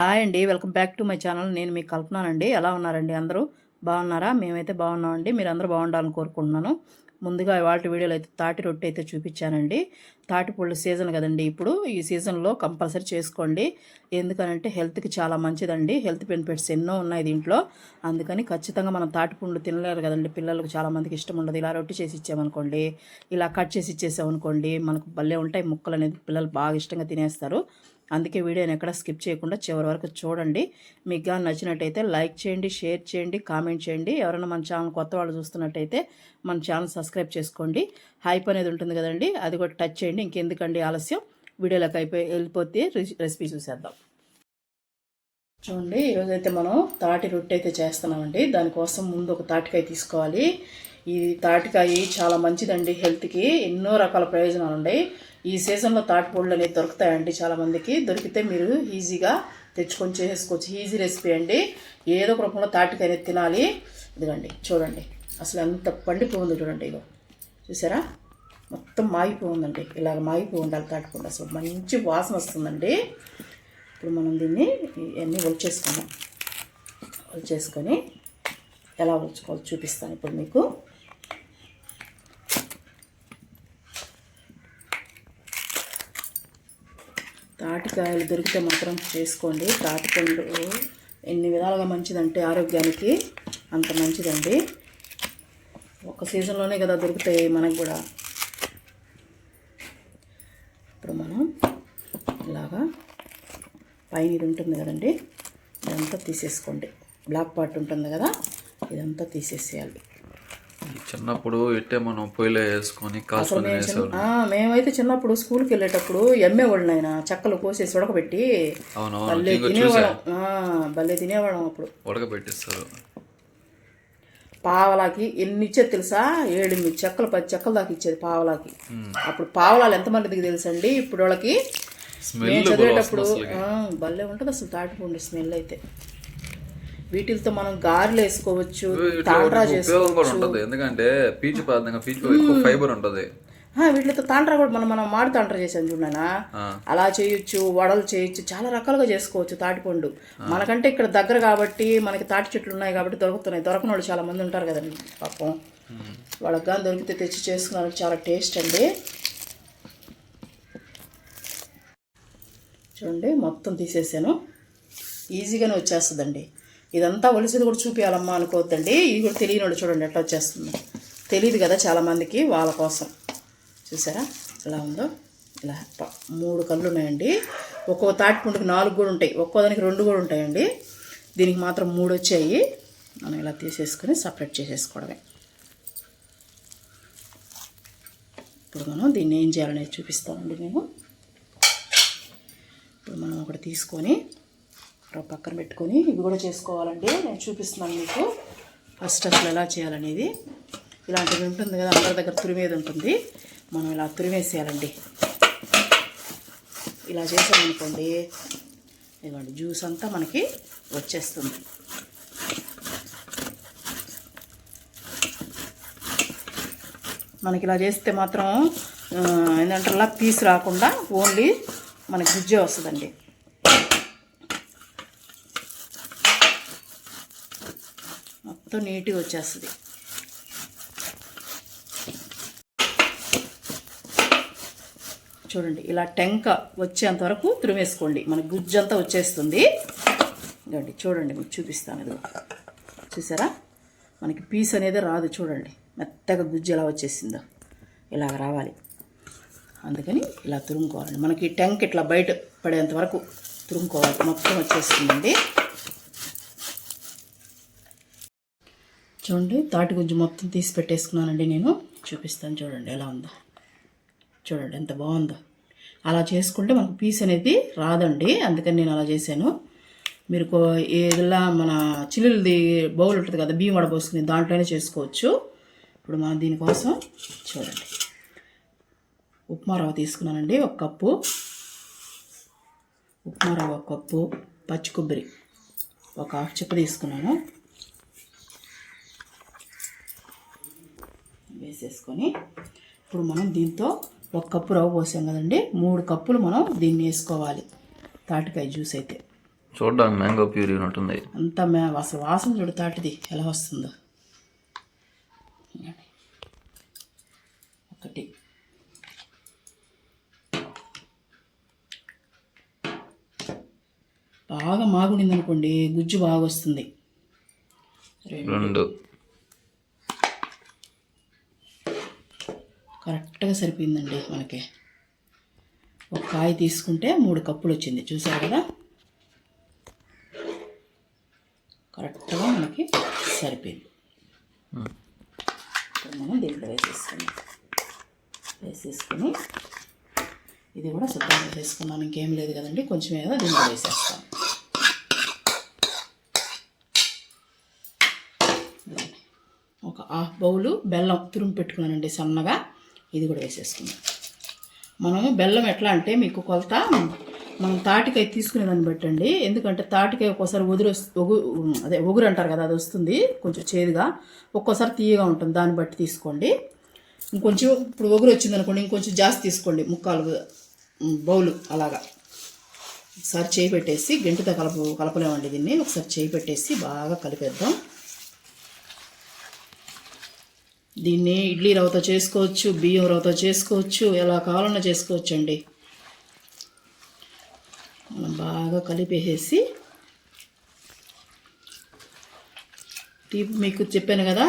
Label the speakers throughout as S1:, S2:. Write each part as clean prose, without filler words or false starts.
S1: Hi అండి, welcome back to my channel. నేను మీకు కల్పనానండి. ఎలా ఉన్నారండి అందరూ? బాగున్నారా? మేమైతే బాగున్నామండి. మీరు అందరూ బాగుండాలని కోరుకుంటున్నాను. ముందుగా వాటి వీడియోలో అయితే తాటి రొట్టె అయితే చూపించానండి. తాటి పళ్ళు సీజన్ కదండి ఇప్పుడు. ఈ సీజన్లో కంపల్సరీ చేసుకోండి. ఎందుకనంటే హెల్త్కి చాలా మంచిదండి. హెల్త్ బెనిఫిట్స్ ఎన్నో ఉన్నాయి దీంట్లో. అందుకని ఖచ్చితంగా మనం తాటి పండ్లు తినలేరు కదండి. పిల్లలకు చాలామందికి ఇష్టం ఉండదు. ఇలా రొట్టె చేసి ఇచ్చామనుకోండి, ఇలా కట్ చేసి ఇచ్చేసామనుకోండి, మనకు భలే ఉంటాయి ముక్కలు అనేది. పిల్లలు బాగా ఇష్టంగా తినేస్తారు. అందుకే వీడియోని ఎక్కడ స్కిప్ చేయకుండా చివరి వరకు చూడండి. మీకు కానీ నచ్చినట్టయితే లైక్ చేయండి, షేర్ చేయండి, కామెంట్ చేయండి. ఎవరైనా మన ఛానల్ కొత్త వాళ్ళు చూస్తున్నట్టయితే మన ఛానల్ సబ్స్క్రైబ్ చేసుకోండి. హైప్ అనేది ఉంటుంది కదండి, అది కూడా టచ్ చేయండి. ఇంకెందుకండి ఆలస్యం, వీడియోలోకి వెళ్ళిపోతే రెసిపీ చూసేద్దాం. చూడండి, ఈరోజైతే మనం తాటి రొట్టె అయితే చేస్తున్నామండి. దానికోసం ముందు ఒక తాటికాయ తీసుకోవాలి. ఈ తాటికాయ చాలా మంచిదండి హెల్త్కి. ఎన్నో రకాల ప్రయోజనాలు ఉన్నాయి. ఈ సీజన్లో తాటిపళ్ళు అనేవి దొరుకుతాయండి చాలామందికి. దొరికితే మీరు ఈజీగా తెచ్చుకొని చేసేసుకోవచ్చు. ఈజీ రెసిపీ అండి. ఏదో ఒక రూపంలో తాటికాయ అనేది తినాలి. ఇదిగండి చూడండి, అసలు ఎంత పండిపోయింది చూడండి. ఇగో చూసారా, మొత్తం మాగిపోయిందండి. ఇలాగ మాగిపోయి ఉండాలి తాటిపండు. అసలు మంచి వాసన వస్తుందండి. ఇప్పుడు మనం దీన్ని ఇవన్నీ ఒలిచేసుకొని ఎలా ఒలుచుకోవాలో చూపిస్తాను ఇప్పుడు మీకు. తాటికాయలు దొరికితే మాత్రం చేసుకోండి. తాటిపండు ఎన్ని విధాలుగా మంచిదంటే ఆరోగ్యానికి అంత మంచిదండి. ఒక సీజన్లోనే కదా దొరుకుతాయి మనకు కూడా. ఇప్పుడు మనం ఇలాగా పైన ఇది ఉంటుంది కదండి, ఇదంతా తీసేసుకోండి. బ్లాక్ పార్ట్ ఉంటుంది కదా, ఇదంతా తీసేసేయాలి.
S2: చిన్నప్పుడు ఇట్టే మనం పొయ్యిలో వేసుకొని కాసుకొని
S1: మేమైతే చిన్నప్పుడు స్కూల్కి వెళ్ళేటప్పుడు ఎమ్మేవాళ్ళు ఆయన చెక్కలు కోసేసి ఉడకబెట్టి భలే తినేవాళ్ళం. అప్పుడు
S2: ఉడకబెట్టిస్తారు.
S1: పావలాకి ఎన్ని ఇచ్చేది తెలుసా? 7-8 చెక్కలు 10 చెక్కలు దాకా ఇచ్చేది పావలాకి. అప్పుడు పావలాలు ఎంతమందికి తెలుసండి ఇప్పుడు వాళ్ళకి. మేము చదివేటప్పుడు భలే ఉంటుంది అసలు తాటిపండు స్మెల్ అయితే. వీటితో మనం గారెలు వేసుకోవచ్చు, తాండ్రా చేసుకోవచ్చు.
S2: ఎందుకంటే పీచు ఫైబర్ ఉంటుంది.
S1: వీటితో తాండ్రా కూడా మనం మాడి తాండ్రా చేసాను చూడనా, అలా చేయొచ్చు. వడలు చేయొచ్చు, చాలా రకాలుగా చేసుకోవచ్చు తాటిపండు. మనకంటే ఇక్కడ దగ్గర కాబట్టి మనకి తాటి చెట్లు ఉన్నాయి కాబట్టి దొరుకుతున్నాయి. దొరకని వాళ్ళు చాలా మంది ఉంటారు కదండి పాపం. వాళ్ళకి కానీ దొరికితే తెచ్చి చేసుకున్నారు. చాలా టేస్ట్ అండి. చూడండి, మొత్తం తీసేసాను. ఈజీగానే వచ్చేస్తుందండి. ఇదంతా ఒలిసింది కూడా చూపించాలమ్మా అనుకోవద్దండి. ఇది కూడా తెలియని వాళ్ళు చూడండి ఎట్లా వచ్చేస్తుంది. తెలియదు కదా చాలామందికి, వాళ్ళ కోసం. చూసారా ఎలా ఉందో? ఇలా 3 కళ్ళు ఉన్నాయండి. ఒక్కో తాటిపండుకి 4 కూడా ఉంటాయి, ఒక్కో దానికి 2 కూడా ఉంటాయండి. దీనికి మాత్రం 3 వచ్చాయి. మనం ఇలా తీసేసుకొని సపరేట్ చేసేసుకోవడమే. ఇప్పుడు మనం దీన్ని ఏం చేయాలనేది చూపిస్తామండి నేను. ఇప్పుడు మనం ఒకటి తీసుకొని పక్కన పెట్టుకొని ఇవి కూడా చేసుకోవాలండి. నేను చూపిస్తున్నాను మీకు ఫస్ట్ అసలు ఎలా చేయాలనేది. ఇలాంటిది ఉంటుంది కదా, అందరి దగ్గర తురిమేది ఉంటుంది. మనం ఇలా తురిమేసేయాలండి. ఇలా చేసామనుకోండి, ఇదిగోండి జ్యూస్ అంతా మనకి వచ్చేస్తుంది. మనకి ఇలా చేస్తే మాత్రం ఏంటంటే పీస్ రాకుండా ఓన్లీ మనకి గుజ్జే వస్తుందండి. మొత్తం నీట్గా వచ్చేస్తుంది. చూడండి, ఇలా టెంక వచ్చేంత వరకు తురిమేసుకోండి. మనకి గుజ్జంతా వచ్చేస్తుంది. ఇదండి చూడండి, మీకు చూపిస్తాను. ఇది చూసారా, మనకి పీస్ అనేది రాదు. చూడండి మెత్తగా గుజ్జు ఎలా వచ్చేసిందో, ఇలాగ రావాలి. అందుకని ఇలా తురుముకోవాలండి. మనకి టెంక్ ఇట్లా బయట పడేంత వరకు తురుముకోవాలి. మొత్తం వచ్చేస్తుందండి. చూడండి, తాటి గుజ్జు మొత్తం తీసి పెట్టేసుకున్నానండి. నేను చూపిస్తాను చూడండి ఎలా ఉందో. చూడండి ఎంత బాగుందో. అలా చేసుకుంటే మనకు పీస్ అనేది రాదండి. అందుకని నేను అలా చేశాను. మీరు ఏదైనా మన చిల్లులది బౌల్ ఉంటుంది కదా, బియ్యం వడపోసుకుని దాంట్లోనే చేసుకోవచ్చు. ఇప్పుడు మనం దీనికోసం చూడండి ఉప్మా రవ్వ తీసుకున్నానండి 1 కప్పు. ఉప్మా రవ్వ 1 కప్పు. పచ్చి కొబ్బరి 1/2 చిప్ప తీసుకున్నాను. వేసేసుకొని ఇప్పుడు మనం దీంతో 1 కప్పు రవ్వ పోసాం కదండి, 3 కప్పులు మనం దీన్ని వేసుకోవాలి. తాటికాయ జ్యూస్ అయితే
S2: చూడడానికి మ్యాంగో ప్యూరీ ఉన్నట్టుంది.
S1: అంతా అసలు వాసన చూడు తాటిది ఎలా వస్తుందో. ఒకటి బాగా మాగుడింది అనుకోండి, గుజ్జు బాగా వస్తుంది.
S2: 2
S1: కరెక్ట్గా సరిపోయిందండి మనకి. ఒక కాయ తీసుకుంటే 3 కప్పులు వచ్చింది, చూసారు కదా. కరెక్ట్గా మనకి సరిపోయింది. ఇప్పుడు మనం దీంట్లో వేసేసుకుని ఇది కూడా శుభ్రంగా వేసేసుకున్నాను. ఇంకేం లేదు కదండి, కొంచెం ఏదో దీంట్లో వేసేస్తాను. ఒక హాఫ్ బౌలు బెల్లం తురుము పెట్టుకున్నానండి సన్నగా, ఇది కూడా వేసేసుకున్నాం. మనము బెల్లం ఎట్లా అంటే మీకు కొలత మనం తాటికాయ తీసుకునేదాన్ని బట్టండి. ఎందుకంటే తాటికాయ ఒక్కోసారి ఒగురు అంటారు కదా, అది వస్తుంది కొంచెం చేదుగా, ఒక్కోసారి తీయగా ఉంటుంది. దాన్ని బట్టి తీసుకోండి. ఇంకొంచెం ఇప్పుడు ఒగురు వచ్చింది అనుకోండి, ఇంకొంచెం జాస్తి తీసుకోండి, 3/4 బౌలు అలాగా. ఒకసారి చేయి పెట్టేసి, గంటితో కలపలేమండి దీన్ని. ఒకసారి చేయి పెట్టేసి బాగా కలిపేద్దాం. దీన్ని ఇడ్లీ రవ్వతో చేసుకోవచ్చు, బియ్యం రవ్వతో చేసుకోవచ్చు, ఎలా కావాలన్నా చేసుకోవచ్చు అండి. మనం బాగా కలిపేసి, మీకు చెప్పాను కదా,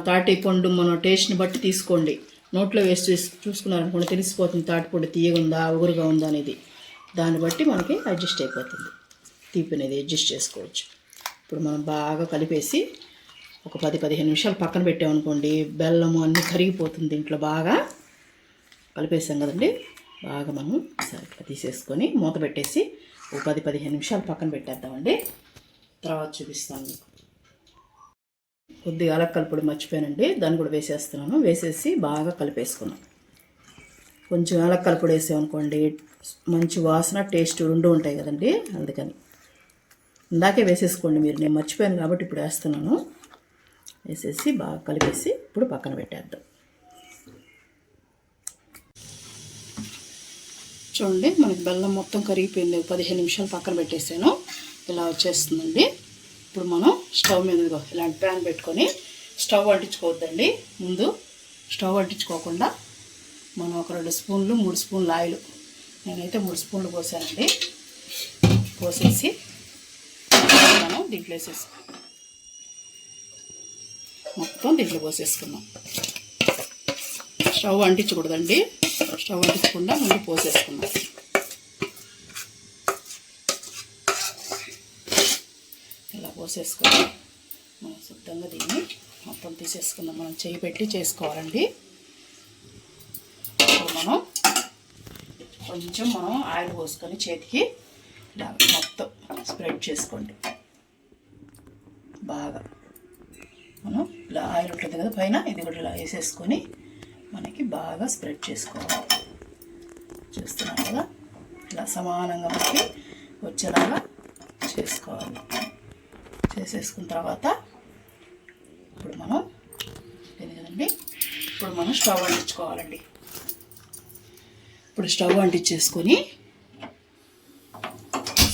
S1: తాటి పండు మన టేస్ట్ని బట్టి తీసుకోండి. నోట్లో వేసి చూసుకున్నారనుకోండి తెలిసిపోతుంది తాటిపండు తీయగా ఉందా ఉగురుగా ఉందా అనేది. దాన్ని బట్టి మనకి అడ్జస్ట్ అయిపోతుంది, తీపి అనేది అడ్జస్ట్ చేసుకోవచ్చు. ఇప్పుడు మనం బాగా కలిపేసి ఒక 10-15 నిమిషాలు పక్కన పెట్టామనుకోండి, బెల్లము అన్నీ కరిగిపోతుంది దీంట్లో. బాగా కలిపేసాం కదండి, బాగా మనం ఒకసారి ఇట్లా తీసేసుకొని మూత పెట్టేసి ఒక 10-15 నిమిషాలు పక్కన పెట్టేద్దామండి. తర్వాత చూపిస్తాను మీకు. కొద్దిగా యాలక్కల పొడి మర్చిపోయానండి, దాన్ని కూడా వేసేస్తున్నాను. వేసేసి బాగా కలిపేసుకున్నాం. కొంచెం యాలక్కల పొడి వేసామనుకోండి మంచి వాసన టేస్ట్ 2 ఉంటాయి కదండి, అందుకని ఇందాకే వేసేసుకోండి మీరు. నేను మర్చిపోయాను కాబట్టి ఇప్పుడు వేస్తున్నాను. వేసేసి బాగా కలిపేసి ఇప్పుడు పక్కన పెట్టేద్దాం. చూడండి మనకి బెల్లం మొత్తం కరిగిపోయింది. 15 నిమిషాలు పక్కన పెట్టేసాను, ఇలా వచ్చేస్తుందండి. ఇప్పుడు మనం స్టవ్ మీద ఇలాంటి ప్యాన్ పెట్టుకొని, స్టవ్ అంటించుకోవద్దండి. ముందు స్టవ్ అంటించుకోకుండా మనం ఒక 2 స్పూన్లు 3 స్పూన్లు ఆయిల్, నేనైతే 3 స్పూన్లు పోసానండి. పోసేసి మనం దీంట్లో వేసేసుకున్నాం, మొత్తం దీంట్లో పోసేసుకున్నాం. స్టవ్ అంటించకూడదండి, స్టవ్ అంటించకుండా ముందు పోసేసుకున్నాం. ఇలా పోసేసుకొని మనం శుద్ధంగా దీన్ని మొత్తం తీసేసుకుందాం. మనం చేయి పెట్టి చేసుకోవాలండి. ఇప్పుడు మనం కొంచెం ఆయిల్ పోసుకొని చేతికి ఇలా మొత్తం స్ప్రెడ్ చేసుకోండి. బాగా మనం ఇలా ఆయిల్ ఉంటుంది కదా పైన, ఇది కూడా ఇలా వేసేసుకొని మనకి బాగా స్ప్రెడ్ చేసుకోవాలి. చూస్తున్నాం కదా, ఇలా సమానంగా మనకి వచ్చేలాగా చేసుకోవాలి. చేసేసుకున్న తర్వాత ఇప్పుడు మనం కదండి, ఇప్పుడు మనం స్టవ్ అంటించుకోవాలండి. ఇప్పుడు స్టవ్ అంటించేసుకొని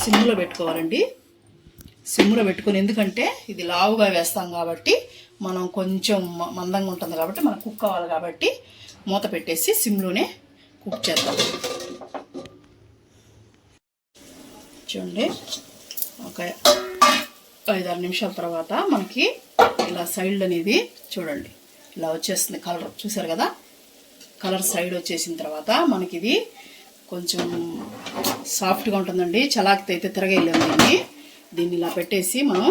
S1: సిమ్లో పెట్టుకోవాలండి. సిమ్లో పెట్టుకొని, ఎందుకంటే ఇది లావుగా వేస్తాం కాబట్టి మనం కొంచెం మందంగా ఉంటుంది కాబట్టి మనకు కుక్ అవ్వాలి కాబట్టి మూత పెట్టేసి సిమ్లోనే కుక్ చేద్దాం. చూడండి, ఒక 5-6 నిమిషాల తర్వాత మనకి ఇలా సైడ్ అనేది చూడండి ఇలా వచ్చేస్తుంది. కలర్ చూసారు కదా, కలర్ సైడ్ వచ్చేసిన తర్వాత మనకి ఇది కొంచెం సాఫ్ట్గా ఉంటుందండి. చలాకితే అయితే తిరగలేము. దీన్ని ఇలా పెట్టేసి మనం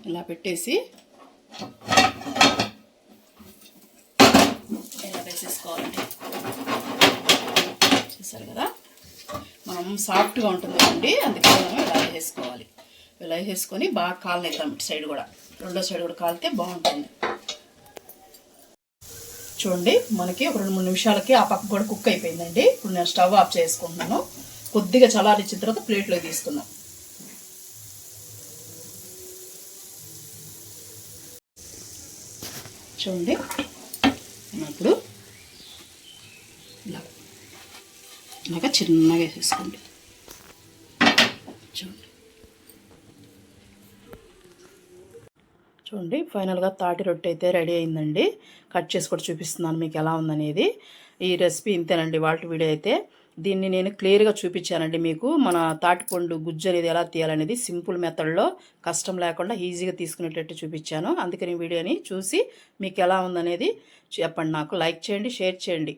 S1: ఇలా పెట్టేసి ఇలా వేసేసుకోవాలండి. చూసారు కదా, మనం సాఫ్ట్గా ఉంటుంది కదండి, అందుకని మనం ఇలా వేసుకోవాలి. ఇలా వేసుకొని బాగా కాలనిద్దాం. ఇటు సైడ్ కూడా, రెండో సైడ్ కూడా కాలితే బాగుంటుంది. చూడండి, మనకి ఒక 2-3 నిమిషాలకి ఆ పక్క కూడా కుక్ అయిపోయిందండి. ఇప్పుడు నేను స్టవ్ ఆఫ్ చేసుకుంటున్నాను. కొద్దిగా చల్లారించిన తర్వాత ప్లేట్లో తీసుకుందాం. చూడండి, ఇప్పుడు ఇలాగా చిన్నగా వేసేసుకోండి. చూడండి ఫైనల్గా తాటి రొట్టె అయితే రెడీ అయిందండి. కట్ చేసి కూడా చూపిస్తున్నాను మీకు ఎలా ఉందనేది. ఈ రెసిపీ ఇంతేనండి వాళ్ళ వీడియో అయితే. దీన్ని నేను క్లియర్గా చూపించానండి మీకు. మన తాటిపండు గుజ్జు అనేది ఎలా తీయాలనేది సింపుల్ మెథడ్లో, కష్టం లేకుండా ఈజీగా తీసుకునేటట్టు చూపించాను. అందుకని వీడియోని చూసి మీకు ఎలా ఉందనేది చెప్పండి. నాకు లైక్ చేయండి, షేర్ చేయండి.